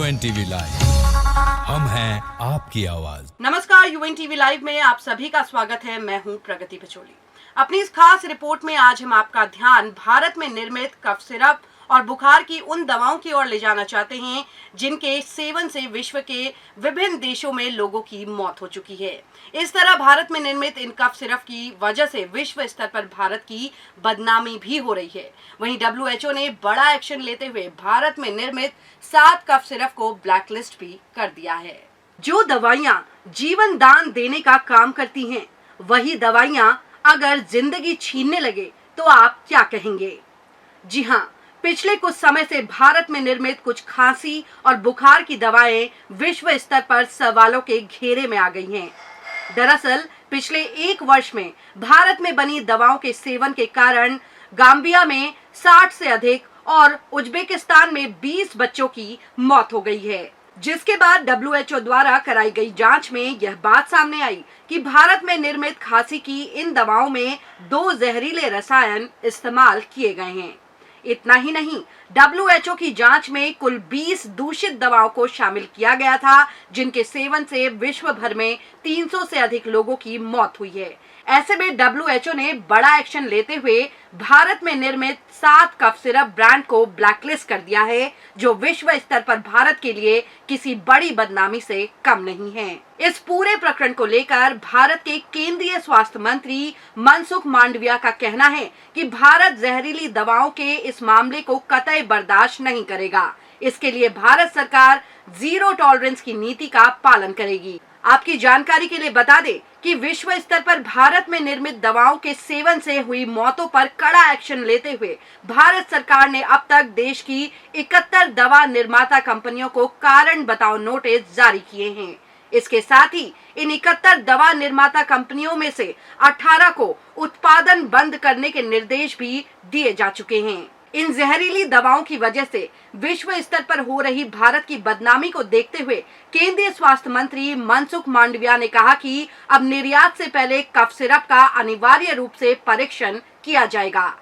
UNTV live, हम हैं आपकी आवाज। नमस्कार, UNTV लाइव में आप सभी का स्वागत है। मैं हूं प्रगति पचोली। अपनी इस खास रिपोर्ट में आज हम आपका ध्यान भारत में निर्मित कफ सिरप और बुखार की उन दवाओं की ओर ले जाना चाहते हैं जिनके सेवन से विश्व के विभिन्न देशों में लोगों की मौत हो चुकी है। इस तरह भारत में निर्मित इन कफ सिरप की वजह से विश्व स्तर पर भारत की बदनामी भी हो रही है। वहीं WHO ने बड़ा एक्शन लेते हुए भारत में निर्मित 7 कफ सिरप को ब्लैकलिस्ट भी कर दिया है। जो दवाइयां जीवन दान देने का काम करती हैं, वही दवाइयां अगर जिंदगी छीनने लगे तो आप क्या कहेंगे? जी हाँ, पिछले कुछ समय से भारत में निर्मित कुछ खांसी और बुखार की दवाएं विश्व स्तर पर सवालों के घेरे में आ गई हैं। दरअसल पिछले 1 वर्ष में भारत में बनी दवाओं के सेवन के कारण गाम्बिया में 60 से अधिक और उज्बेकिस्तान में 20 बच्चों की मौत हो गई है। जिसके बाद WHO द्वारा कराई गई जांच में यह बात सामने आई कि भारत में निर्मित खांसी की इन दवाओं में 2 जहरीले रसायन इस्तेमाल किए गए हैं। इतना ही नहीं, WHO की जांच में कुल 20 दूषित दवाओं को शामिल किया गया था, जिनके सेवन से विश्व भर में 300 से अधिक लोगों की मौत हुई है। ऐसे में WHO ने बड़ा एक्शन लेते हुए भारत में निर्मित 7 कफ सिरप ब्रांड को ब्लैकलिस्ट कर दिया है, जो विश्व स्तर पर भारत के लिए किसी बड़ी बदनामी से कम नहीं है। इस पूरे प्रकरण को लेकर भारत के केंद्रीय स्वास्थ्य मंत्री मनसुख मांडविया का कहना है कि भारत जहरीली दवाओं के इस मामले को कतई बर्दाश्त नहीं करेगा। इसके लिए भारत सरकार जीरो टॉलरेंस की नीति का पालन करेगी। आपकी जानकारी के लिए बता दें कि विश्व स्तर पर भारत में निर्मित दवाओं के सेवन से हुई मौतों पर कड़ा एक्शन लेते हुए भारत सरकार ने अब तक देश की 71 दवा निर्माता कंपनियों को कारण बताओ नोटिस जारी किए हैं। इसके साथ ही इन 71 दवा निर्माता कंपनियों में से 18 को उत्पादन बंद करने के निर्देश भी दिए जा चुके हैं। इन जहरीली दवाओं की वजह से विश्व स्तर पर हो रही भारत की बदनामी को देखते हुए केंद्रीय स्वास्थ्य मंत्री मनसुख मांडविया ने कहा कि अब निर्यात से पहले कफ सिरप का अनिवार्य रूप से परीक्षण किया जाएगा।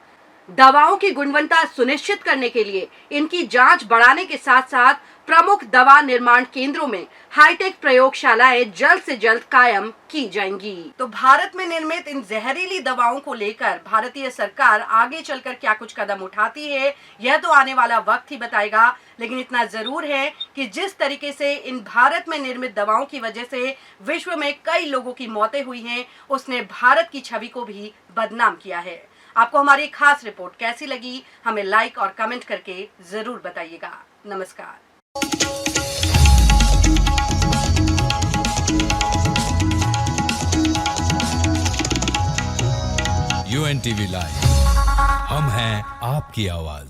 दवाओं की गुणवत्ता सुनिश्चित करने के लिए इनकी जांच बढ़ाने के साथ साथ प्रमुख दवा निर्माण केंद्रों में हाईटेक प्रयोगशालाएं जल्द से जल्द कायम की जाएंगी। तो भारत में निर्मित इन जहरीली दवाओं को लेकर भारतीय सरकार आगे चलकर क्या कुछ कदम उठाती है, यह तो आने वाला वक्त ही बताएगा। लेकिन इतना जरूर है कि जिस तरीके से इन भारत में निर्मित दवाओं की वजह से विश्व में कई लोगों की मौतें हुई हैं, उसने भारत की छवि को भी बदनाम किया है। आपको हमारी खास रिपोर्ट कैसी लगी, हमें लाइक और कमेंट करके जरूर बताइएगा। नमस्कार। UNTV लाइव, हम हैं आपकी आवाज।